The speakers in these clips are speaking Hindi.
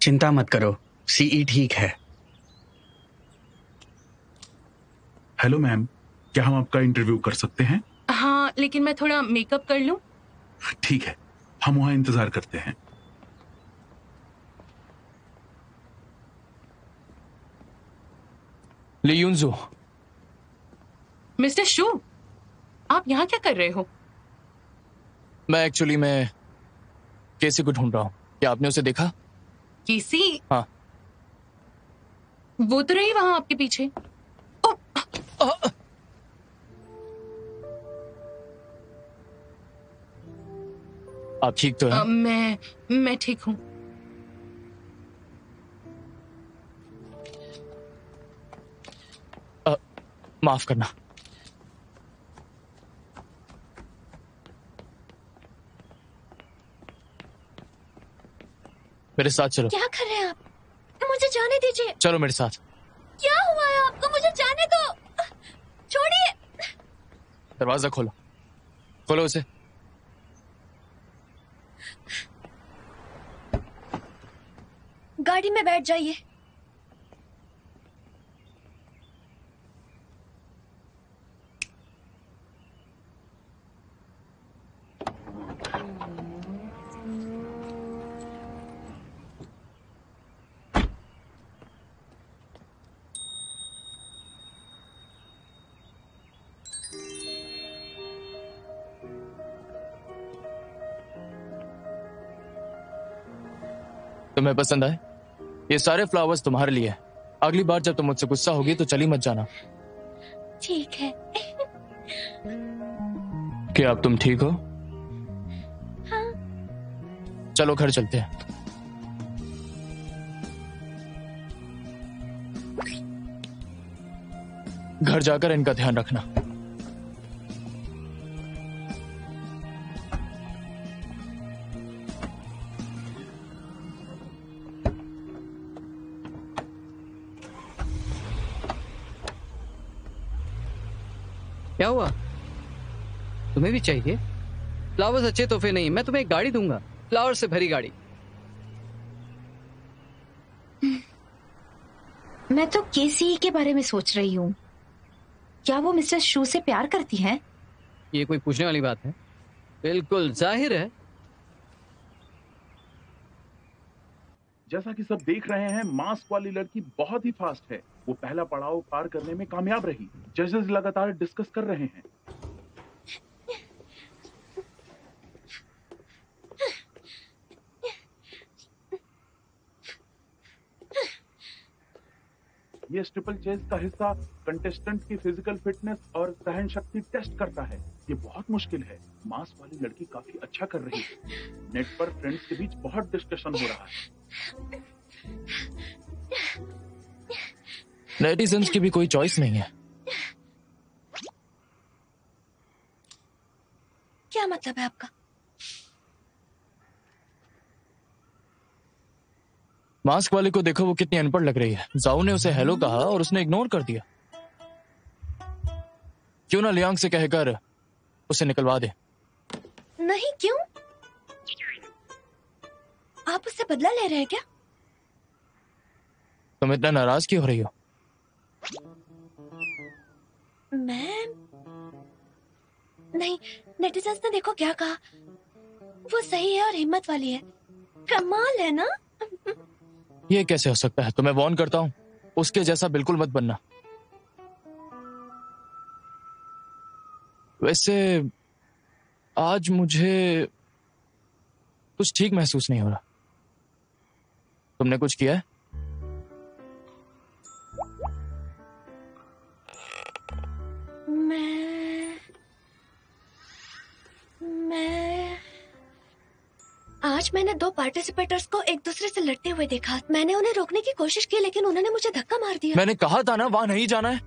चिंता मत करो, सीई ठीक है। हेलो मैम, क्या हम आपका इंटरव्यू कर सकते हैं? हाँ, लेकिन मैं थोड़ा मेकअप कर लूं। ठीक है, हम वहां इंतजार करते हैं। ली युनजू। मिस्टर शू, आप यहाँ क्या कर रहे हो? मैं केसी को ढूंढ रहा हूँ। क्या आपने उसे देखा? केसी? हाँ। वो तो रही वहां आपके पीछे। आप ठीक तो हैं? मैं ठीक हूँ। माफ करना। मेरे साथ चलो। क्या कर रहे हैं आप? मुझे जाने दीजिए। चलो मेरे साथ। क्या हुआ है आपको? मुझे जाने दो। छोड़िए। दरवाजा खोलो, खोलो उसे। गाड़ी में बैठ जाइए। तुम्हें पसंद आए? ये सारे फ्लावर्स तुम्हारे लिए हैं। अगली बार जब तुम मुझसे गुस्सा होगी तो चली मत जाना। ठीक है। क्या अब तुम ठीक हो? हाँ। चलो घर चलते हैं। घर जाकर इनका ध्यान रखना। क्या हुआ? तुम्हें भी चाहिए फ्लावर्स? अच्छे तोहफे नहीं, मैं तुम्हें एक गाड़ी दूंगा, फ्लावर से भरी गाड़ी। मैं तो केसी के बारे में सोच रही हूँ। क्या वो मिस्टर शू से प्यार करती है? ये कोई पूछने वाली बात है? बिल्कुल जाहिर है। जैसा कि सब देख रहे हैं, मास्क वाली लड़की बहुत ही फास्ट है। वो पहला पड़ाव पार करने में कामयाब रही। जजेस लगातार डिस्कस कर रहे हैं। ये स्ट्रिपल चेस का हिस्सा कंटेस्टेंट की फिजिकल फिटनेस और सहन शक्ति टेस्ट करता है। ये बहुत मुश्किल है। मास्क वाली लड़की काफी अच्छा कर रही है। नेट पर फ्रेंड्स के बीच बहुत डिस्कशन हो रहा है। नेटिजन्स की भी कोई चॉइस नहीं है। क्या मतलब है आपका? मास्क वाले को देखो, वो कितनी अनपढ़ लग रही है। जाऊ ने उसे हेलो कहा और उसने इग्नोर कर दिया। क्यों ना लियांग से कहकर उसे निकलवा दे। नहीं, क्यों? आप उससे बदला ले रहे हैं क्या? तुम इतना नाराज क्यों हो रही हो? मैं नहीं, नेटिजन्स ने देखो क्या कहा। वो सही है और हिम्मत वाली है। कमाल है ना? ये कैसे हो सकता है? तो मैं वार्न करता हूँ, उसके जैसा बिल्कुल मत बनना। वैसे आज मुझे कुछ ठीक महसूस नहीं हो रहा। तुमने कुछ किया है? मैं आज मैंने 2 पार्टिसिपेटर्स को एक दूसरे से लड़ते हुए देखा। मैंने उन्हें रोकने की कोशिश की, लेकिन उन्होंने मुझे धक्का मार दिया। मैंने कहा था ना, वहां नहीं जाना है।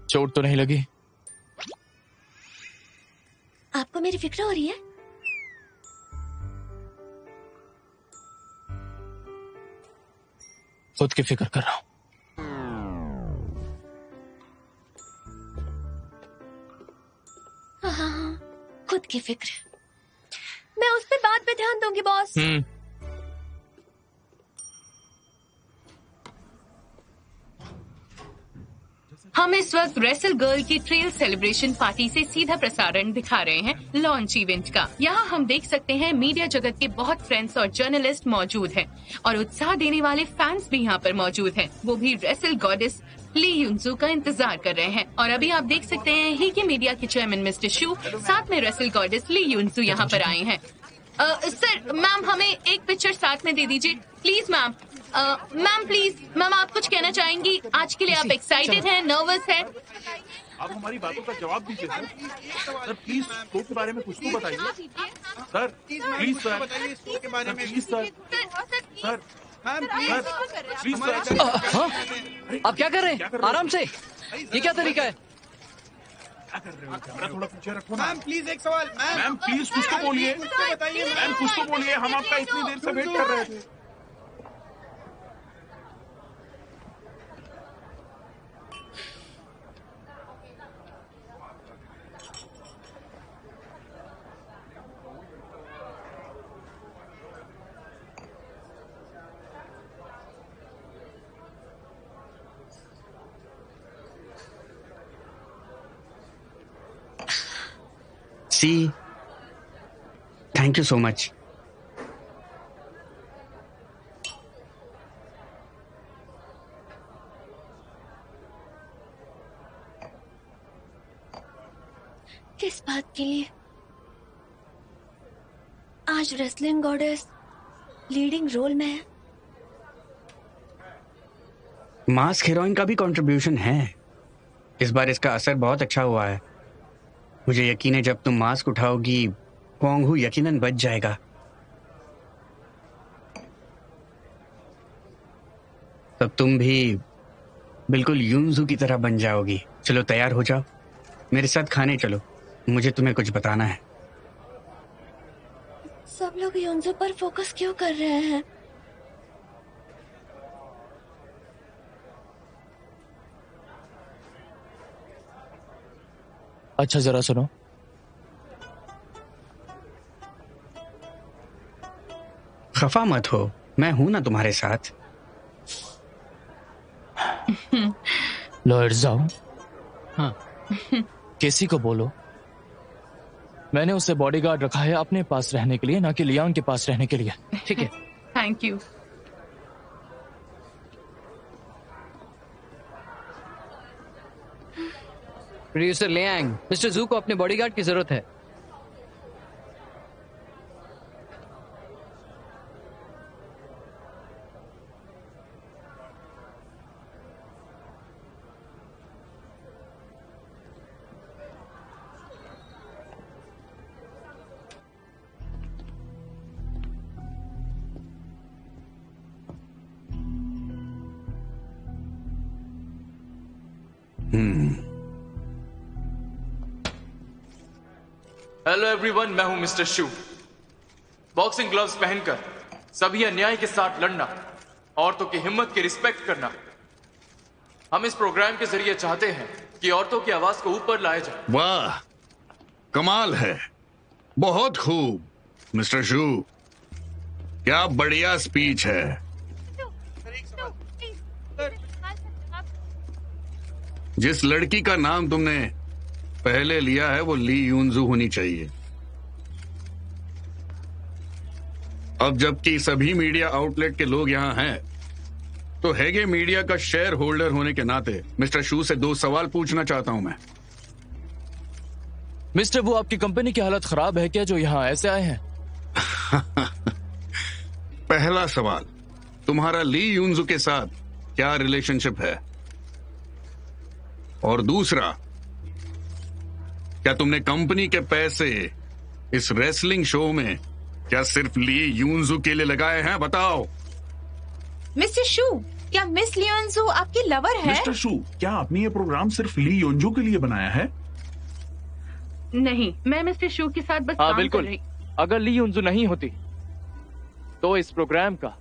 चोट तो नहीं लगी? आपको मेरी फिक्र हो रही है? खुद की फिक्र कर रहा हूं। हाँ, खुद की फिक्र। मैं पे ध्यान दूंगी बॉस। हम इस वक्त रेसल गर्ल की ट्रेल सेलिब्रेशन पार्टी से सीधा प्रसारण दिखा रहे हैं लॉन्च इवेंट का। यहाँ हम देख सकते हैं मीडिया जगत के बहुत फ्रेंड्स और जर्नलिस्ट मौजूद हैं और उत्साह देने वाले फैंस भी यहाँ पर मौजूद हैं। वो भी रेसल गॉडेस ली युनजू का इंतजार कर रहे हैं। और अभी आप देख सकते हैं ही के मीडिया के चेयरमैन मिस्टर शू साथ में रेसल गॉडेस ली युनजू यहाँ पर आए हैं। सर, मैम हमें एक पिक्चर साथ में दे दीजिए please ma'am. Ma'am please, ma'am आप कुछ कहना चाहेंगी? आज के लिए आप एक्साइटेड हैं, नर्वस हैं? आप हमारी बातों का जवाब दीजिए सर। सर प्लीज स्पोर्ट के बारे में कुछ तो बताइए sir. Please sir, please sir, sir please sir. हाँ? आप क्या कर रहे हैं? आराम से, ये क्या तरीका है? क्या कर रहे हो? कैमरा थोड़ा पीछे रखो ना। मैम प्लीज एक सवाल। मैम प्लीज कुछ तो बोलिए। बताइए मैम कुछ तो बोलिए, हम आपका इतनी देर से वेट कर रहे थे। See, thank you so much. किस बात के लिए? आज रेसलिंग गॉडेस लीडिंग रोल में है। मास्क हीरोइन का भी कंट्रीब्यूशन है। इस बार इसका असर बहुत अच्छा हुआ है। मुझे यकीन है जब तुम मास्क उठाओगी पोंग हू यकीनन बच जाएगा। तब तुम भी बिल्कुल युनजू की तरह बन जाओगी। चलो तैयार हो जाओ, मेरे साथ खाने चलो, मुझे तुम्हें कुछ बताना है। सब लोग युनजू पर फोकस क्यों कर रहे हैं? अच्छा जरा सुनो, खफा मत हो, मैं हूं ना तुम्हारे साथ। लॉयर जाओ, हाँ, केसी को बोलो मैंने उसे बॉडीगार्ड रखा है अपने पास रहने के लिए, ना कि लियांग के पास रहने के लिए। ठीक है। Thank you. Producer Liang, mister जू को अपने बॉडीगार्ड की जरूरत है। हेलो एवरीवन, मैं हूं मिस्टर शू। बॉक्सिंग ग्लव्स पहनकर सभी अन्याय के साथ लड़ना, औरतों की हिम्मत की रिस्पेक्ट करना। हम इस प्रोग्राम के जरिए चाहते हैं कि औरतों की आवाज को ऊपर लाया जाए। वाह, कमाल है, बहुत खूब मिस्टर शू, क्या बढ़िया स्पीच है। जिस लड़की का नाम तुमने पहले लिया है वो ली युनजू होनी चाहिए। अब जबकि सभी मीडिया आउटलेट के लोग यहाँ हैं, तो हेगे मीडिया का शेयर होल्डर होने के नाते मिस्टर शू से 2 सवाल पूछना चाहता हूं मैं। मिस्टर, वो आपकी कंपनी की हालत खराब है क्या जो यहाँ ऐसे आए हैं? पहला सवाल, तुम्हारा ली युनजू के साथ क्या रिलेशनशिप है? और दूसरा, क्या तुमने कंपनी के पैसे इस रेसलिंग शो में क्या सिर्फ ली युनजू के लिए लगाए हैं? बताओ। मिस्टर शू, क्या मिस लियोन्जू आपकी लवर है? मिस्टर शू, क्या आपने ये प्रोग्राम सिर्फ ली युनजू के लिए बनाया है? नहीं, मैं मिस्टर शू के साथ बस काम बिल्कुल। कर रही। अगर ली युनजू नहीं होती तो इस प्रोग्राम का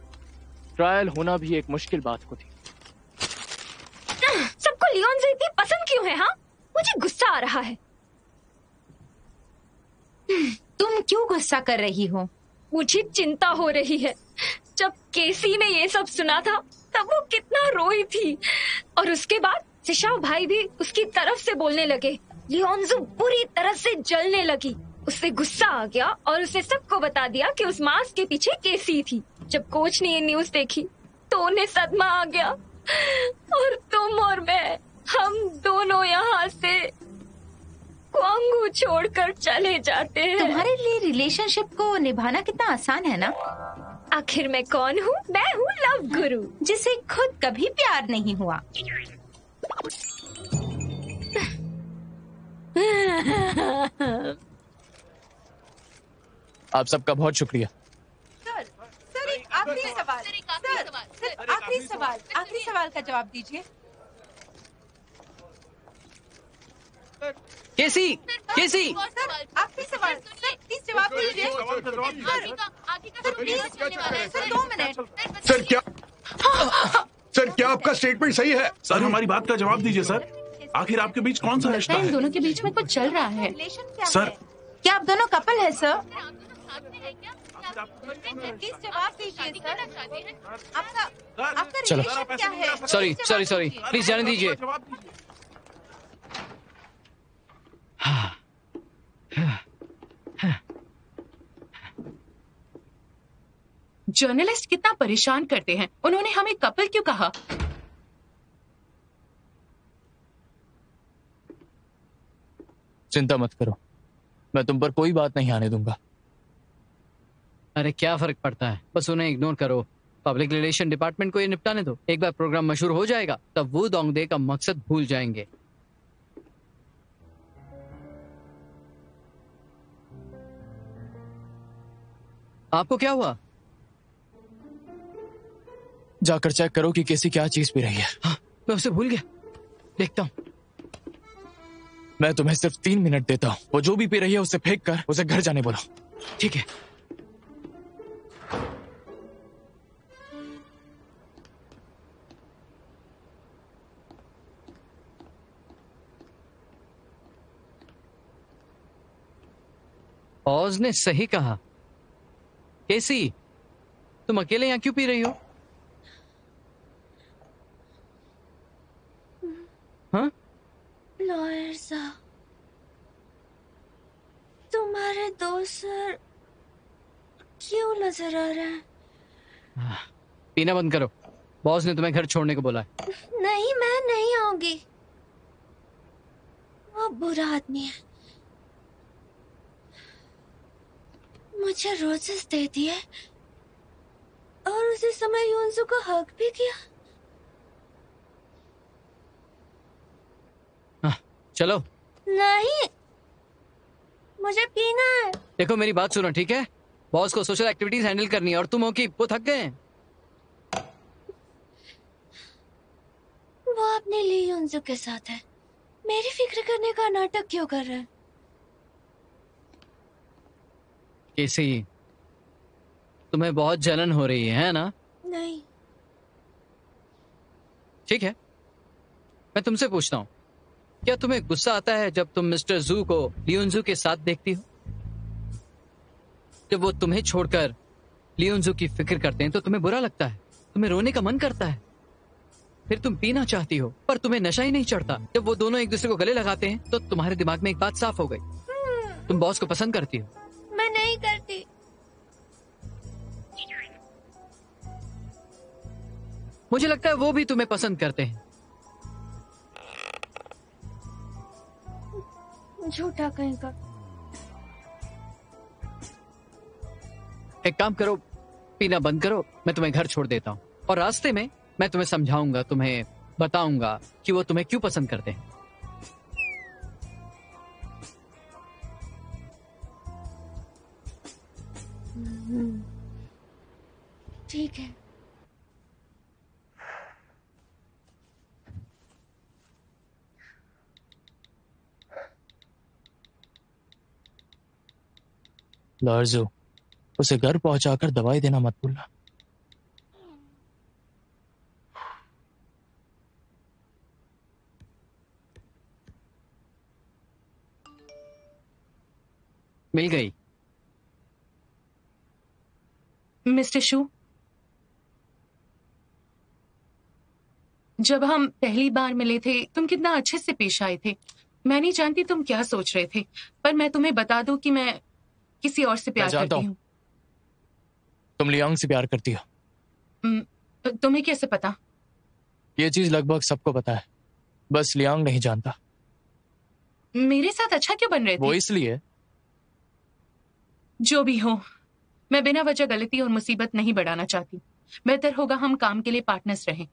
ट्रायल होना भी एक मुश्किल बात होती। सबको लियोन्जू इतनी पसंद क्यों है? हाँ, मुझे गुस्सा आ रहा है। तुम क्यों गुस्सा कर रही हो? मुझे चिंता हो रही है। जब केसी ने ये सब सुना था तब वो कितना रोई थी, और उसके बाद सिशाओ भाई भी उसकी तरफ से बोलने लगे। लियोन्जू पूरी तरह से जलने लगी। उससे गुस्सा आ गया और उसे सबको बता दिया कि उस मास्क के पीछे केसी थी। जब कोच ने ये न्यूज देखी तो उन्हें सदमा आ गया, और तुम और मैं, हम दोनों यहाँ से क्वांगू छोड़कर चले जाते हैं। तुम्हारे लिए रिलेशनशिप को निभाना कितना आसान है ना। आखिर मैं कौन हूँ? मैं हूँ लव गुरु, जिसे खुद कभी प्यार नहीं हुआ। आप सबका बहुत शुक्रिया। सर एक आखिरी सवाल, सर आखिरी सवाल का जवाब दीजिए। केसी, केसी, सर आखिरी सवाल, सर प्लीज जवाब दीजिए। Sir 2 minute. सर क्या आपका स्टेटमेंट सही है? सर हमारी बात का जवाब दीजिए सर। आखिर आपके बीच कौन सा रिश्ता इन है? दोनों के बीच में कुछ चल रहा है। रिलेशन क्या सर। है? क्या आप दोनों कपल है सर? प्लीज जवाब दीजिए सर। आपका चलो। रिलेशन क्या है? सॉरी, प्लीज जाने दीजिए। जर्नलिस्ट कितना परेशान करते हैं। उन्होंने हमें कपल क्यों कहा? चिंता मत करो, मैं तुम पर कोई बात नहीं आने दूंगा। अरे क्या फर्क पड़ता है, बस उन्हें इग्नोर करो। पब्लिक रिलेशन डिपार्टमेंट को ये निपटाने दो। एक बार प्रोग्राम मशहूर हो जाएगा तब वो दोंगदे का मकसद भूल जाएंगे। आपको क्या हुआ? जाकर चेक करो कि कैसी क्या चीज पी रही है। हाँ, मैं उसे भूल गया। देखता हूँ। मैं तुम्हें सिर्फ 3 मिनट देता हूँ। वो जो भी पी रही है उसे फेंक कर उसे घर जाने बोलो। ठीक है। ऑज ने सही कहा। केसी, तुम अकेले यहाँ क्यों पी रही हो? हाँ? लॉयर साहब, तुम्हारे दोस्त सर क्यों नजर आ रहे हैं? पीना बंद करो। बॉस ने तुम्हें घर छोड़ने को बोला है। नहीं, मैं नहीं आऊंगी। वो बुरा आदमी है। मुझे रोजेस दे दिए और उसी समय यूनसू को हक भी किया। चलो। नहीं, मुझे पीना है। देखो मेरी बात सुनो, ठीक है? बॉस को सोशल एक्टिविटीज हैंडल करनी है और तुम हो कि वो थक गए हैं। वो अपने लिए यूनसू के साथ है। मेरी फिक्र करने का नाटक क्यों कर रहा है? केसी, तुम्हें बहुत जलन हो रही है ना? नहीं। ठीक है, मैं तुमसे पूछता हूँ, क्या तुम्हें गुस्सा आता है जब तुम मिस्टर जू को लियोनजू के साथ देखती हो? जब वो तुम्हें छोड़कर लियोनजू की फिक्र करते हैं तो तुम्हें बुरा लगता है, तुम्हें रोने का मन करता है, फिर तुम पीना चाहती हो पर तुम्हें नशा ही नहीं चढ़ता। जब वो दोनों एक दूसरे को गले लगाते हैं तो तुम्हारे दिमाग में एक बात साफ हो गई, तुम बॉस को पसंद करती हो। मैं नहीं करती। मुझे लगता है वो भी तुम्हें पसंद करते हैं। झूठा कहीं का। एक काम करो, पीना बंद करो, मैं तुम्हें घर छोड़ देता हूँ और रास्ते में मैं तुम्हें समझाऊंगा, तुम्हें बताऊंगा कि वो तुम्हें क्यों पसंद करते हैं। ठीक है। लॉर्जो, उसे घर पहुंचाकर दवाई देना मत भूलना। मिल गई। मिस्टर शू, जब हम पहली बार मिले थे तुम कितना अच्छे से पेश आए थे। मैं नहीं जानती तुम क्या सोच रहे थे, पर मैं तुम्हें बता दूं कि मैं किसी और से प्यार करती हूँ। तुम लियांग से प्यार करती हो। तुम्हें कैसे पता? ये चीज लगभग सबको पता है, बस लियांग नहीं जानता। मेरे साथ अच्छा क्यों बन रहे थे? वो इसलिए। जो भी हो, मैं बिना वजह गलती और मुसीबत नहीं बढ़ाना चाहती। बेहतर होगा हम काम के लिए पार्टनर्स रहें।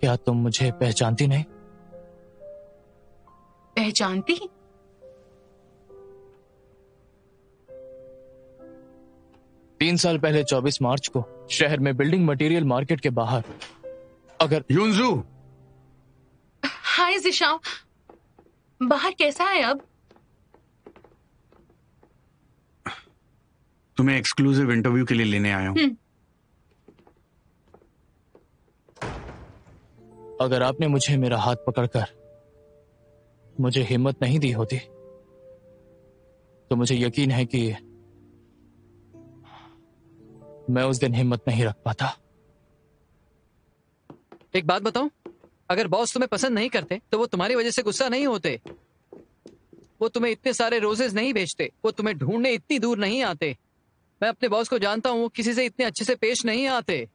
क्या तुम मुझे पहचानती नहीं? पहचानती? तीन साल पहले 24 मार्च को शहर में बिल्डिंग मटेरियल मार्केट के बाहर अगर युनजू। हाय जिशाओ, बाहर कैसा है अब? तुम्हें एक्सक्लूसिव इंटरव्यू के लिए लेने आया हूं। अगर आपने मुझे मेरा हाथ पकड़कर मुझे हिम्मत नहीं दी होती तो मुझे यकीन है कि मैं उस दिन हिम्मत नहीं रख पाता। एक बात बताऊं, अगर बॉस तुम्हें पसंद नहीं करते तो वो तुम्हारी वजह से गुस्सा नहीं होते। वो तुम्हें इतने सारे रोजेस नहीं भेजते, वो तुम्हें ढूंढने इतनी दूर नहीं आते। मैं अपने बॉस को जानता हूं, वो किसी से इतने अच्छे से पेश नहीं आते।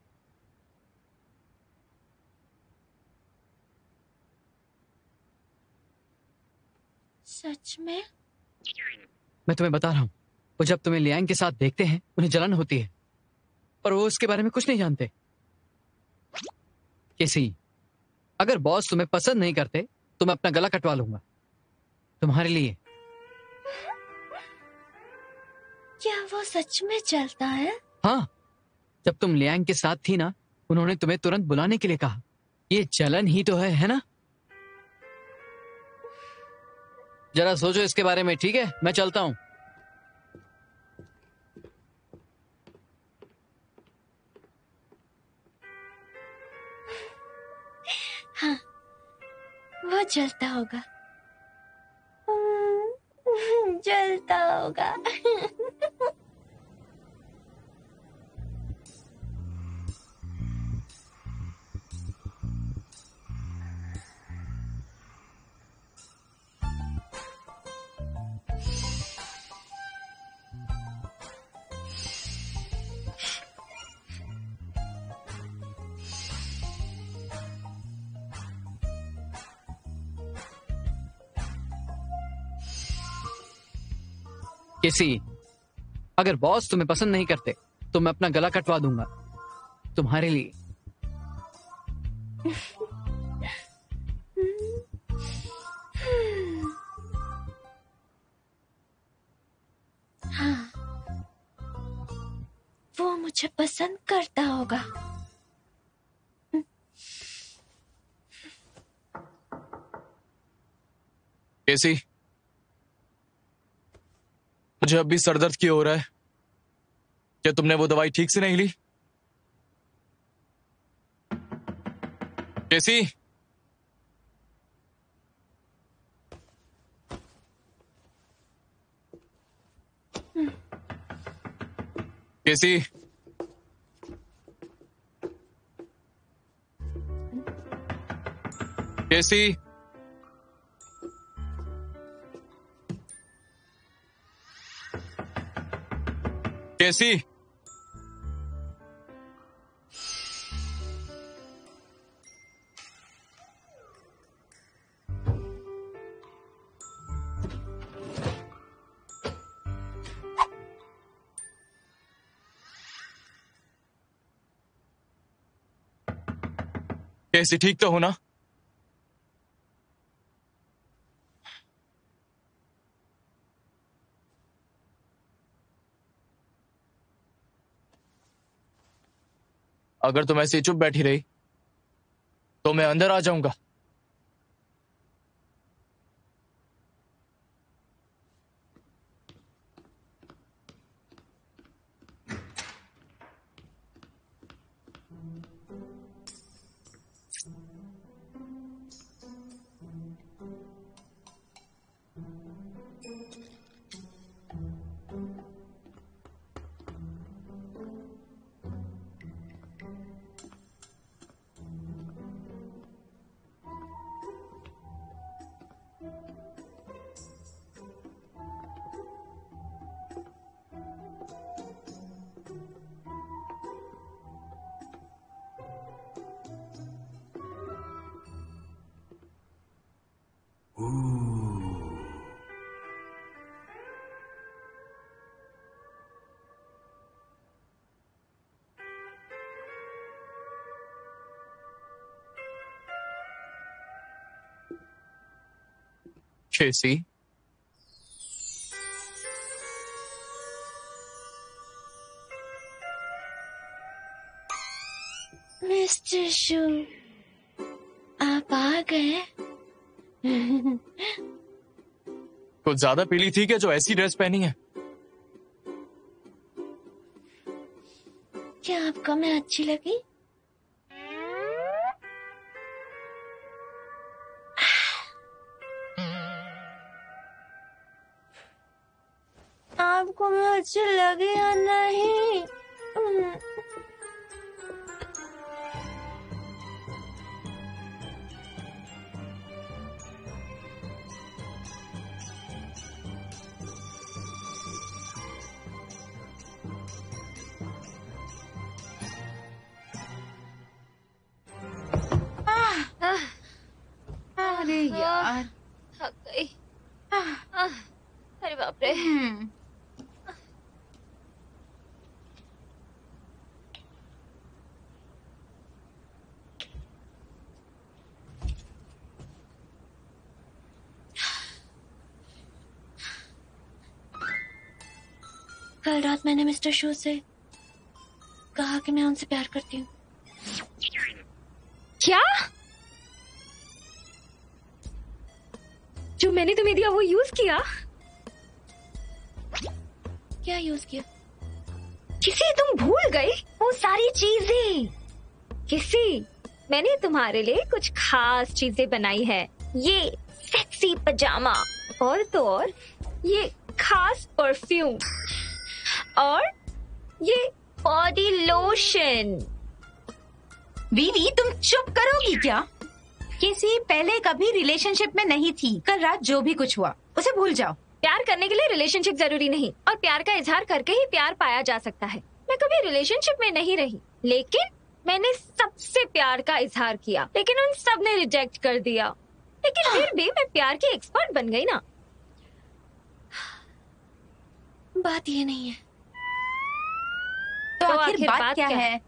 सच में? मैं तुम्हें बता रहा हूं, वो जब तुम्हें लियांग के साथ देखते हैं उन्हें जलन होती है, और वो उसके बारे में कुछ नहीं जानते। किसी अगर बॉस तुम्हें पसंद नहीं करते तो मैं अपना गला कटवा लूंगा तुम्हारे लिए। क्या वो सच में चलता है? हाँ, जब तुम लियांग के साथ थी ना, उन्होंने तुम्हें तुरंत बुलाने के लिए कहा। ये जलन ही तो है ना? जरा सोचो इसके बारे में, ठीक है? मैं चलता हूं। हाँ, वो जलता होगा। जलता होगा। किसी अगर बॉस तुम्हें पसंद नहीं करते तो मैं अपना गला कटवा दूंगा तुम्हारे लिए। हाँ, वो मुझे पसंद करता होगा। कैसी? मुझे अब भी सरदर्द की हो रहा है। क्या तुमने वो दवाई ठीक से नहीं ली? कैसी? कैसी? कैसी? कैसी? कैसी ठीक तो हो ना? अगर तुम ऐसे ही चुप बैठी रही तो मैं अंदर आ जाऊंगा। केसी, मिस्टर शू, आप आ गए? कुछ ज्यादा पीली थी क्या जो ऐसी ड्रेस पहनी है? क्या आपको मैं अच्छी लगी? आपको मैं अच्छी लगी या नहीं? अरे यार, थक गई। अरे बाप रे। कल रात मैंने मिस्टर शू से कहा कि मैं उनसे प्यार करती हूँ। क्या? जो मैंने तुम्हें दिया वो यूज किया? क्या यूज किया? किसी, तुम भूल गई वो सारी चीजें? किसी, मैंने तुम्हारे लिए कुछ खास चीजें बनाई है। ये सेक्सी पजामा, और तो और ये खास परफ्यूम, और ये बॉडी लोशन। वीवी, तुम चुप करोगी क्या? किसी पहले कभी रिलेशनशिप में नहीं थी। कल रात जो भी कुछ हुआ उसे भूल जाओ। प्यार करने के लिए रिलेशनशिप जरूरी नहीं, और प्यार का इजहार करके ही प्यार पाया जा सकता है। मैं कभी रिलेशनशिप में नहीं रही, लेकिन मैंने सबसे प्यार का इजहार किया, लेकिन उन सब ने रिजेक्ट कर दिया। लेकिन फिर भी मैं प्यार की एक्सपर्ट बन गई ना। बात ये नहीं है। तो आखिर बात क्या है?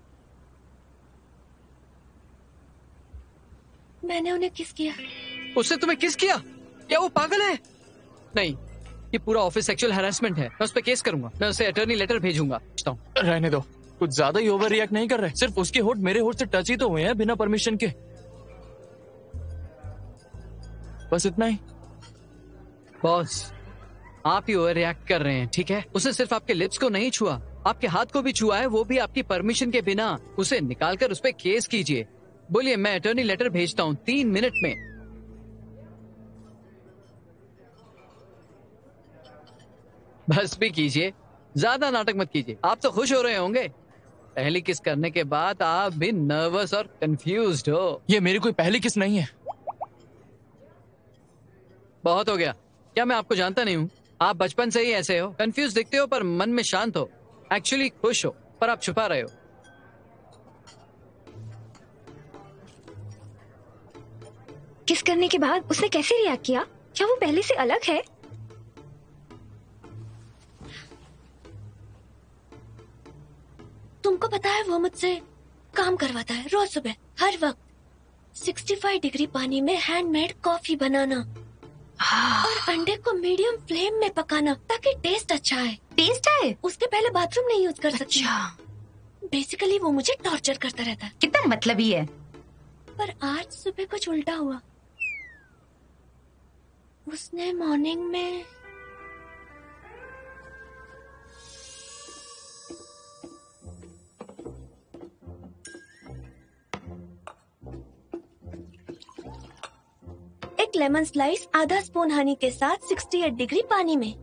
मैंने उन्हें किस किया। उसने तुम्हें किस किया? क्या वो पागल है? नहीं, ये पूरा ऑफिस सेक्सुअल हैरेसमेंट है। मैं उस पर केस करूंगा। मैं उसे अटर्नी लेटर भेजूंगा। रहने दो, कुछ ज्यादा ही ओवर रिएक्ट नहीं कर रहे। सिर्फ उसके होठ मेरे होठ से टच ही तो हुए हैं बिना परमिशन के। बस इतना ही। बॉस, आप ही ओवर रिएक्ट कर रहे हैं, ठीक है? उसने सिर्फ आपके लिप्स को नहीं छुआ, आपके हाथ को भी छुआ है, वो भी आपकी परमिशन के बिना। उसे निकालकर उस पर केस कीजिए। बोलिए, मैं अटर्नी लेटर भेजता हूँ 3 मिनट में। बस भी कीजिए, ज्यादा नाटक मत कीजिए। आप तो खुश हो रहे होंगे। पहली किस करने के बाद आप भी नर्वस और कंफ्यूज्ड हो। ये मेरी कोई पहली किस नहीं है। बहुत हो गया। क्या मैं आपको जानता नहीं हूँ? आप बचपन से ही ऐसे हो, कंफ्यूज दिखते हो पर मन में शांत हो। एक्चुअली खुश हो पर आप छुपा रहे हो। किस करने के बाद उसने कैसे रिएक्ट किया? क्या वो पहले से अलग है? तुमको पता है वो मुझसे काम करवाता है रोज सुबह, हर वक्त 65 डिग्री पानी में हैंडमेड कॉफी बनाना और अंडे को मीडियम फ्लेम में पकाना ताकि टेस्ट अच्छा आए। टेस्ट आए? उसके पहले बाथरूम नहीं यूज कर सकती। बेसिकली वो मुझे टॉर्चर करता रहता है। कितना मतलबी है। पर आज सुबह कुछ उल्टा हुआ। उसने मॉर्निंग में एक लेमन स्लाइस आधा स्पून हनी के साथ 68 डिग्री पानी में।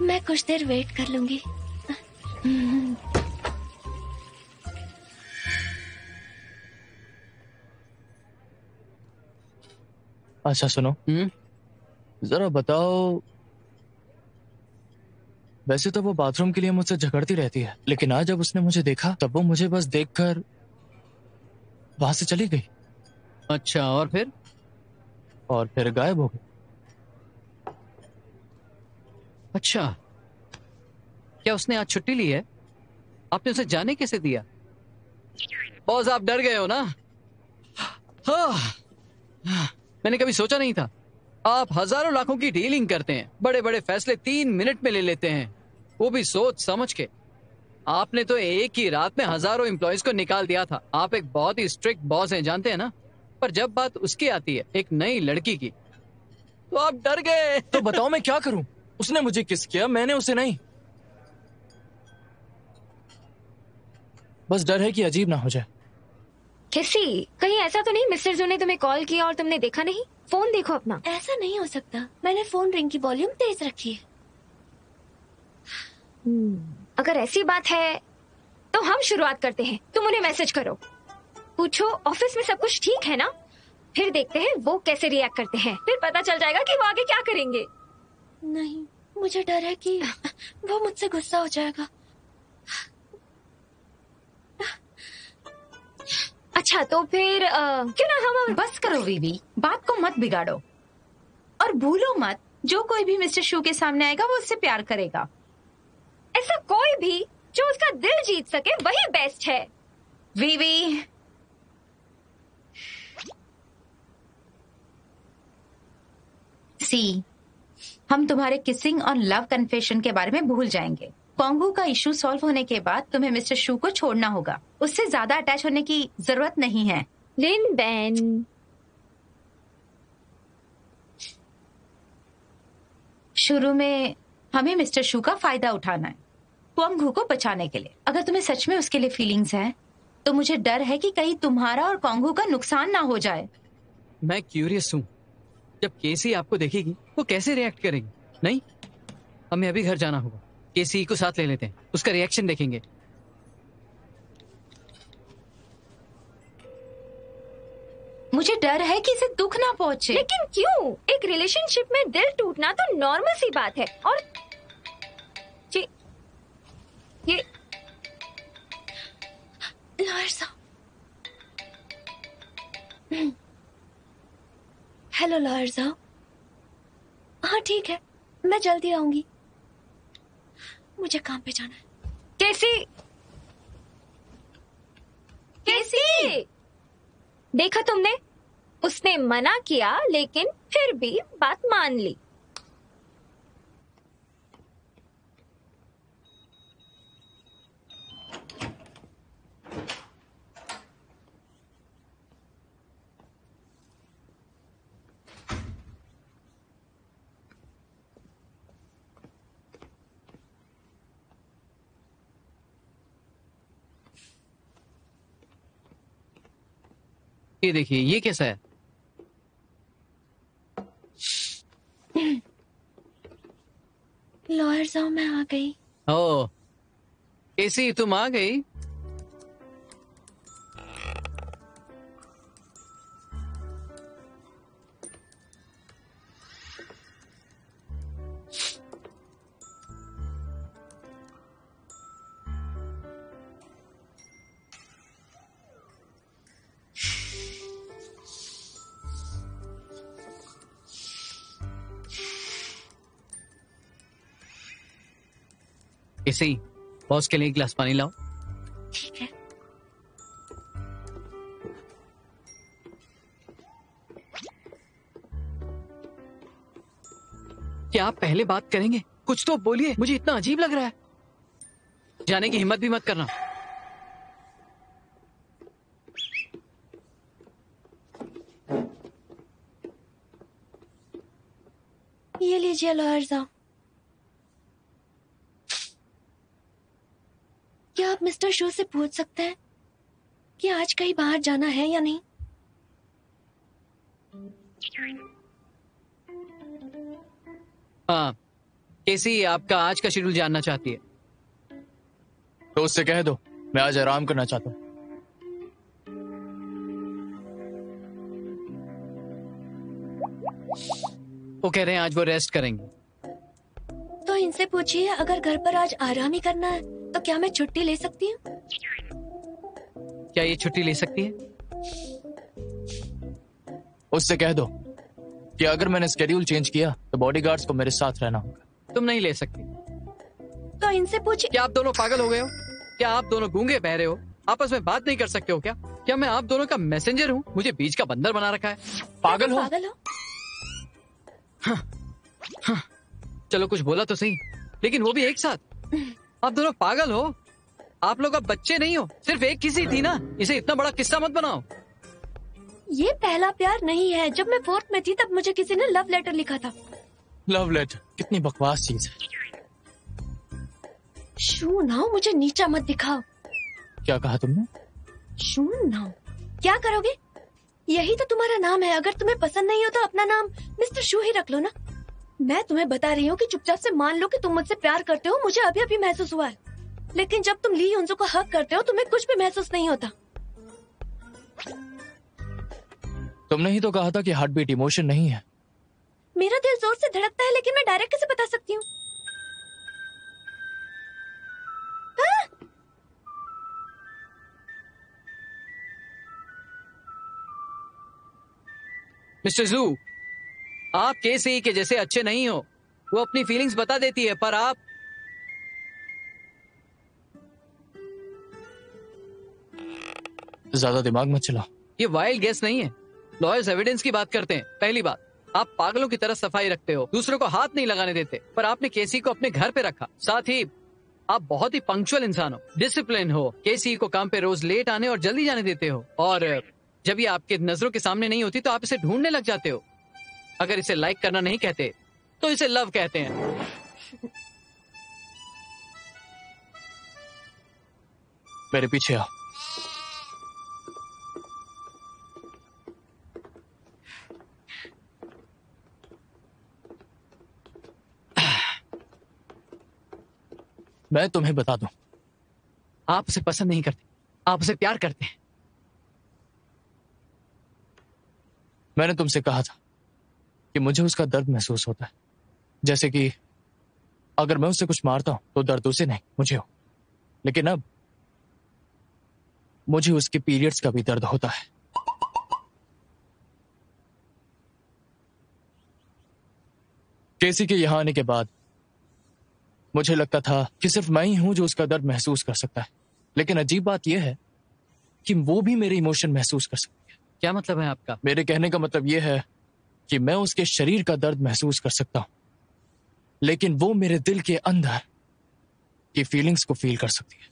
मैं कुछ देर वेट कर लूंगी। अच्छा सुनो, जरा बताओ, वैसे तो वो बाथरूम के लिए मुझसे झगड़ती रहती है, लेकिन आज जब उसने मुझे देखा तब वो मुझे बस देखकर वहां से चली गई। अच्छा, और फिर? और फिर गायब हो गई। अच्छा, क्या उसने आज छुट्टी ली है? आपने उसे जाने कैसे दिया? बॉस, आप डर गए हो ना? मैंने कभी सोचा नहीं था। आप हजारों लाखों की डीलिंग करते हैं, बड़े बड़े फैसले 3 मिनट में ले लेते हैं, वो भी सोच समझ के। आपने तो एक ही रात में हजारों एम्प्लॉयज को निकाल दिया था। आप एक बहुत ही स्ट्रिक्ट बॉस हैं, जानते हैं ना? पर जब बात उसकी आती है, एक नई लड़की की, तो आप डर गए। तो बताओ मैं क्या करूं? उसने मुझे किस किया, मैंने उसे नहीं। बस डर है कि अजीब ना हो जाए। कैसी? कहीं ऐसा तो नहीं मिस्टर जू ने तुम्हें कॉल किया और तुमने देखा नहीं? फोन देखो अपना। ऐसा नहीं हो सकता, मैंने फोन रिंग की वॉल्यूम तेज रखी है। अगर ऐसी बात है तो हम शुरुआत करते हैं। तुम उन्हें मैसेज करो, पूछो ऑफिस में सब कुछ ठीक है ना? फिर देखते हैं वो कैसे रिएक्ट करते हैं, फिर पता चल जाएगा कि वो आगे क्या करेंगे। नहीं, मुझे डर है कि वो मुझसे गुस्सा हो जाएगा। अच्छा, तो फिर क्यों ना हम बस करो वीवी, बात को मत बिगाड़ो और भूलो मत, जो कोई भी मिस्टर शू के सामने आएगा वो उससे प्यार करेगा। ऐसा कोई भी जो उसका दिल जीत सके वही बेस्ट है। वीवी, सी, हम तुम्हारे किसिंग और लव कन्फेशन के बारे में भूल जाएंगे। कोंगू का इशू सॉल्व होने के बाद तुम्हें मिस्टर शू को छोड़ना होगा। उससे ज्यादा अटैच होने की जरूरत नहीं है। लिन बेन, शुरू में हमें मिस्टर शू का फायदा उठाना है, कोंगू को बचाने के लिए। अगर तुम्हें सच में उसके लिए फीलिंग्स हैं, तो मुझे डर है कि कहीं तुम्हारा और कोंगू का नुकसान ना हो जाए। मैं क्यूरियस हूँ, जब केसी आपको देखेगी वो कैसे रिएक्ट करेगी? नहीं, हमें अभी घर जाना होगा। केसी को साथ ले लेते हैं, उसका रिएक्शन देखेंगे। मुझे डर है कि इसे दुख ना पहुंचे। लेकिन क्यों? एक रिलेशनशिप में दिल टूटना तो नॉर्मल सी बात है। और ये लॉयर साहब, हेलो लॉयर साहब। हाँ ठीक है, मैं जल्दी आऊंगी, मुझे काम पे जाना है। कैसी? कैसी? देखा तुमने, उसने मना किया लेकिन फिर भी बात मान ली। ये देखिए, ये कैसा है? लॉयर साहब, मैं आ गई। ओ केसी, तुम आ गई? ऐसे ही बॉस के लिए एक गिलास पानी लाओ। ठीक है। क्या आप पहले बात करेंगे? कुछ तो बोलिए, मुझे इतना अजीब लग रहा है। जाने की हिम्मत भी मत करना। ये लीजिए लॉयर साहब। क्या आप मिस्टर शू से पूछ सकते हैं कि आज कहीं बाहर जाना है या नहीं? हाँ, केसी आपका आज का शेड्यूल जानना चाहती है। तो उससे कह दो मैं आज आराम करना चाहता हूँ। वो कह रहे हैं आज वो रेस्ट करेंगे। तो इनसे पूछिए अगर घर पर आज आराम ही करना है तो क्या मैं छुट्टी ले सकती हूँ? क्या ये छुट्टी ले सकती है? उससे कह दो कि अगर मैंने स्केड्यूल चेंज किया तो बॉडीगार्ड्स को मेरे साथ रहना होगा। तुम नहीं ले सकती। तो इनसे पूछिए। क्या आप दोनों पागल हो गए हो? क्या आप दोनों गूंगे बहरे हो? आपस में बात नहीं कर सकते हो क्या? क्या मैं आप दोनों का मैसेंजर हूँ? मुझे बीच का बंदर बना रखा है। पागल हो? पागल हो? हाँ, चलो कुछ बोला तो सही, लेकिन वो भी एक साथ। आप दोनों पागल हो। आप लोग अब बच्चे नहीं हो, सिर्फ एक किसी थी ना। इसे इतना बड़ा किस्सा मत बनाओ। ये पहला प्यार नहीं है। जब मैं 4th में थी तब मुझे किसी ने लव लेटर लिखा था। Love letter? कितनी बकवास चीज है। शू नाउ, मुझे नीचा मत दिखाओ। क्या कहा तुमने? शू नाउ। क्या करोगे? यही तो तुम्हारा नाम है। अगर तुम्हें पसंद नहीं हो तो अपना नाम मिस्टर शू ही रख लो ना। मैं तुम्हें बता रही हूँ कि चुपचाप से मान लो कि तुम मुझसे प्यार करते हो। मुझे अभी अभी महसूस हुआ है। लेकिन जब तुम ली युनजो को हक करते हो तुम्हें कुछ भी महसूस नहीं होता। तुमने ही तो कहा था कि हार्ट बीट इमोशन नहीं है। मेरा दिल जोर से धड़कता है, लेकिन मैं डायरेक्ट कैसे बता सकती हूँ? मिस्टर जू, आप केसी के जैसे अच्छे नहीं हो। वो अपनी फीलिंग्स बता देती है, पर आप ज्यादा दिमाग मत चलाओ। ये वाइल्ड गेस नहीं है। लॉयर्स एविडेंस की बात करते हैं। पहली बात, आप पागलों की तरह सफाई रखते हो, दूसरों को हाथ नहीं लगाने देते, पर आपने केसी को अपने घर पे रखा। साथ ही आप बहुत ही पंक्चुअल इंसान हो, डिसिप्लिन हो। केसी को काम पे रोज लेट आने और जल्दी जाने देते हो, और जब ये आपके नजरों के सामने नहीं होती तो आप इसे ढूंढने लग जाते हो। अगर इसे लाइक करना नहीं कहते तो इसे लव कहते हैं। मेरे पीछे आओ। मैं तुम्हें बता दूं, आप उसे पसंद नहीं करते, आप उसे प्यार करते हैं। मैंने तुमसे कहा था कि मुझे उसका दर्द महसूस होता है। जैसे कि अगर मैं उससे कुछ मारता हूं तो दर्द उसे नहीं मुझे हो। लेकिन अब मुझे उसके पीरियड्स का भी दर्द होता है। केसी के यहां आने के बाद मुझे लगता था कि सिर्फ मैं ही हूं जो उसका दर्द महसूस कर सकता है। लेकिन अजीब बात यह है कि वो भी मेरे इमोशन महसूस कर सकती है। क्या मतलब है आपका? मेरे कहने का मतलब यह है कि मैं उसके शरीर का दर्द महसूस कर सकता हूं, लेकिन वो मेरे दिल के अंदर की फीलिंग्स को फील कर सकती है।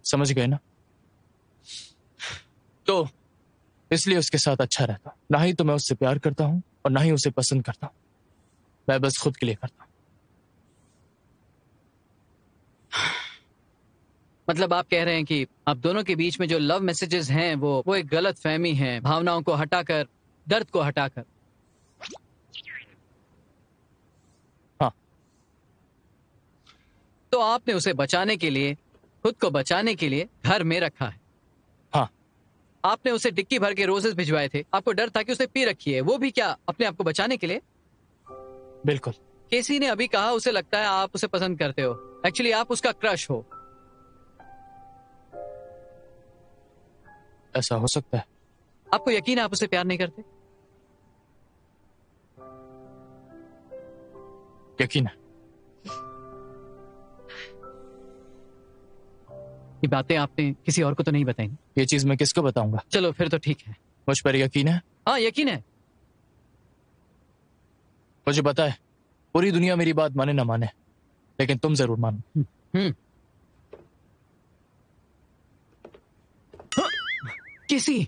समझ गए ना? तो इसलिए उसके साथ अच्छा रहता हूं। ना ही तो मैं उससे प्यार करता हूं और ना ही उसे पसंद करता हूं। मैं बस खुद के लिए करता हूं। मतलब आप कह रहे हैं कि आप दोनों के बीच में जो लव मैसेजेस हैं वो एक गलत फहमी है, भावनाओं को हटाकर, दर्द को हटाकर। हाँ। तो आपने उसे बचाने के लिए, खुद को बचाने के लिए घर में रखा है। हाँ। आपने उसे डिक्की भर के रोजेस भिजवाए थे। आपको डर था कि उसने पी रखी है, वो भी क्या अपने आप को बचाने के लिए? बिल्कुल। केसी ने अभी कहा उसे लगता है आप उसे पसंद करते हो। एक्चुअली आप उसका क्रश हो। ऐसा हो सकता है। आपको यकीन है आप उसे प्यार नहीं करते? यकीन है। ये बातें आपने किसी और को तो नहीं बताई? ये चीज मैं किसको बताऊंगा? चलो फिर तो ठीक है। मुझ पर यकीन है? हाँ यकीन है। मुझे पता है पूरी दुनिया मेरी बात माने ना माने, लेकिन तुम जरूर मानो। किसी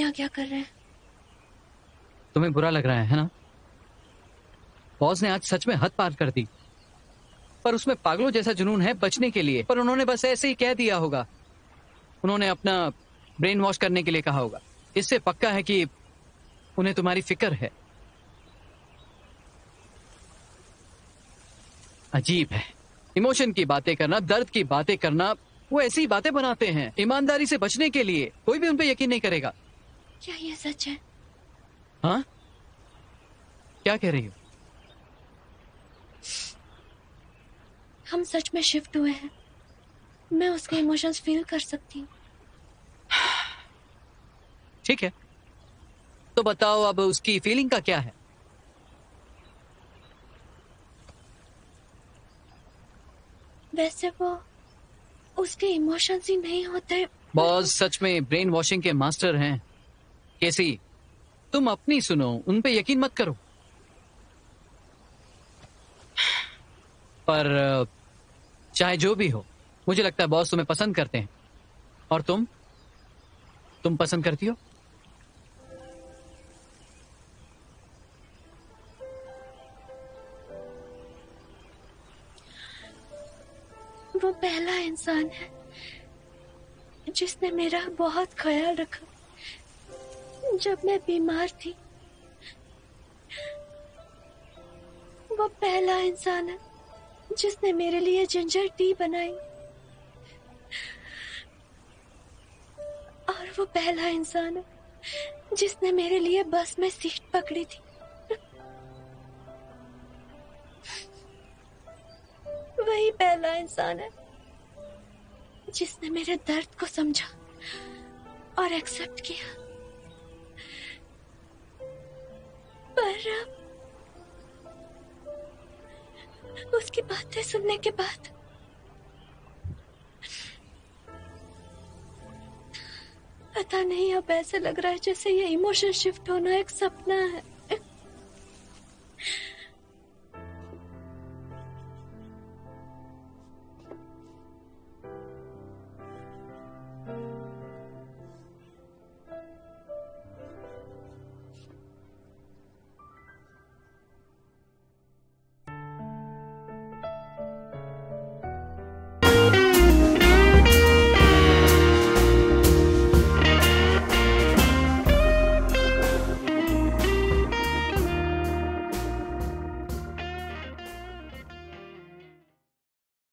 क्या कर रहे हैं? तुम्हें बुरा लग रहा है ना? बॉस ने आज सच में हद पार कर दी, पर उसमें पागलों जैसा जुनून है बचने के लिए, पर उन्होंने बस ऐसे ही कह दिया होगा। उन्होंने अपना ब्रेन वॉश करने के लिए कहा होगा। इससे पक्का है कि उन्हें तुम्हारी फिक्र है। अजीब है, इमोशन की बातें करना, दर्द की बातें करना, वो ऐसी बातें बनाते हैं ईमानदारी से बचने के लिए। कोई भी उन पे यकीन नहीं करेगा। क्या ये सच है? हाँ, क्या कह रही हो? हम सच में शिफ्ट हुए हैं। मैं उसके इमोशंस फील कर सकती हूँ। ठीक है, तो बताओ अब उसकी फीलिंग का क्या है? वैसे वो उसके इमोशंस ही नहीं होते। बॉस सच में ब्रेन वॉशिंग के मास्टर हैं। कैसी, तुम अपनी सुनो, उन पे यकीन मत करो। पर चाहे जो भी हो, मुझे लगता है बॉस तुम्हें पसंद करते हैं। और तुम पसंद करती हो? वो पहला इंसान है जिसने मेरा बहुत ख्याल रखा जब मैं बीमार थी। वो पहला इंसान है जिसने मेरे लिए जिंजर टी बनाई। और वो पहला इंसान है जिसने मेरे लिए बस में सीट पकड़ी थी। वही पहला इंसान है जिसने मेरे दर्द को समझा और एक्सेप्ट किया। पर उसकी बातें सुनने के बाद पता नहीं, अब ऐसे लग रहा है जैसे ये इमोशन शिफ्ट होना एक सपना है।